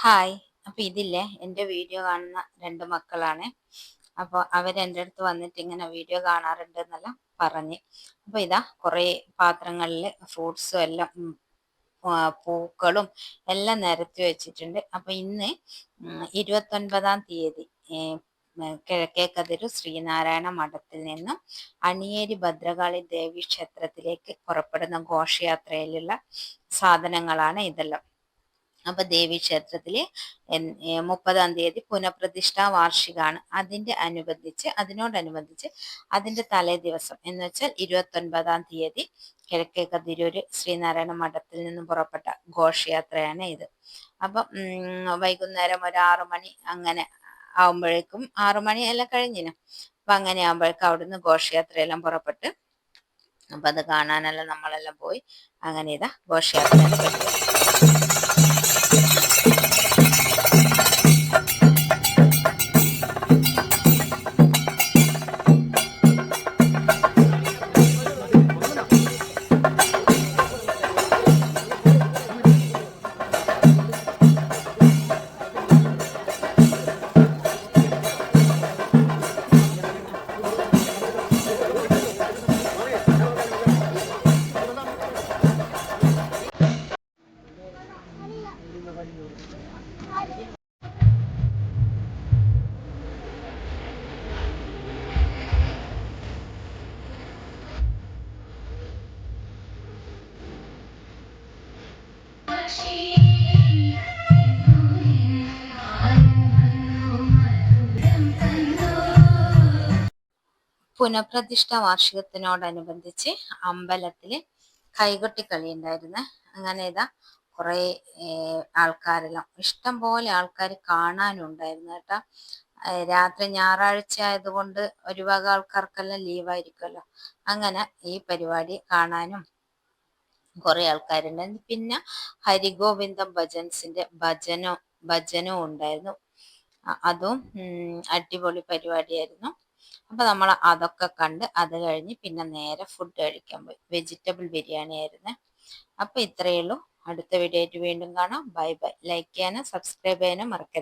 Hi. അപ്പൊ ഇതില്ലേ എൻ്റെ വീഡിയോ കാണുന്ന രണ്ട് മക്കളാണ്. അപ്പോൾ അവരെൻ്റെ അടുത്ത് വന്നിട്ട് ഇങ്ങനെ വീഡിയോ കാണാറുണ്ട് എന്നെല്ലാം പറഞ്ഞ്. അപ്പോൾ ഇതാ കുറേ പാത്രങ്ങളിൽ ഫ്രൂട്ട്സും എല്ലാം പൂക്കളും എല്ലാം നിരത്തി വെച്ചിട്ടുണ്ട്. അപ്പോൾ ഇന്ന് 29-ാം തീയതി കിഴക്കേക്കതിരു ശ്രീനാരായണ മഠത്തിൽ നിന്നും അണിയേരി ഭദ്രകാളി ദേവി ക്ഷേത്രത്തിലേക്ക് പുറപ്പെടുന്ന ഘോഷയാത്രയിലുള്ള സാധനങ്ങളാണ് ഇതെല്ലാം. അപ്പൊ ദേവി ക്ഷേത്രത്തില് 30-ാം തീയതി പുനഃപ്രതിഷ്ഠാ വാർഷികമാണ്. അതിനോടനുബന്ധിച്ച് അതിന്റെ തലേ ദിവസം എന്ന് വെച്ചാൽ 29-ാം തീയതി കിഴക്കേ കതിരൂര് ശ്രീനാരായണ മഠത്തിൽ നിന്നും പുറപ്പെട്ട ഘോഷയാത്രയാണ് ഇത്. അപ്പം വൈകുന്നേരം ഒരു 6 മണി അങ്ങനെ ആവുമ്പോഴേക്കും 6 മണി എല്ലാം കഴിഞ്ഞിന്. അപ്പൊ അങ്ങനെ ആകുമ്പോഴേക്കും അവിടുന്ന് ഘോഷയാത്രയെല്ലാം പുറപ്പെട്ട് അപ്പൊ അത് കാണാനെല്ലാം നമ്മളെല്ലാം പോയി. അങ്ങനെ ഇതാ ഘോഷയാത്രയുടെ പരിപാടി. പുനഃപ്രതിഷ്ഠ വാർഷികത്തിനോടനുബന്ധിച്ച് അമ്പലത്തില് കൈകൊട്ടിക്കളി ഉണ്ടായിരുന്നു. അങ്ങനെ ഇതാ കുറെ ആൾക്കാരെല്ലാം ഇഷ്ടം പോലെ ആൾക്കാർ കാണാനുണ്ടായിരുന്നു കേട്ടാ. രാത്രി ഞായറാഴ്ച ആയതുകൊണ്ട് ഒരു വക ആൾക്കാർക്കെല്ലാം ലീവായിരിക്കുമല്ലോ. അങ്ങനെ ഈ പരിപാടി കാണാനും കുറെ ആൾക്കാരുണ്ടായിരുന്നു. പിന്നെ ഹരിഗോവിന്ദം ഭജൻസിന്റെ ഭജനവും ഉണ്ടായിരുന്നു. അതും അടിപൊളി പരിപാടിയായിരുന്നു. അപ്പൊ നമ്മൾ അതൊക്കെ കണ്ട് അത് കഴിഞ്ഞ് പിന്നെ നേരെ ഫുഡ് കഴിക്കാൻ പോയി. വെജിറ്റബിൾ ബിരിയാണി ആയിരുന്നു. അപ്പൊ ഇത്രയേ ഉള്ളൂ. അടുത്ത വീഡിയോ ആയിട്ട് വീണ്ടും കാണാം. Bye bye. ലൈക്ക് ചെയ്യാനും സബ്സ്ക്രൈബ് ചെയ്യാനും മറക്കരുത്.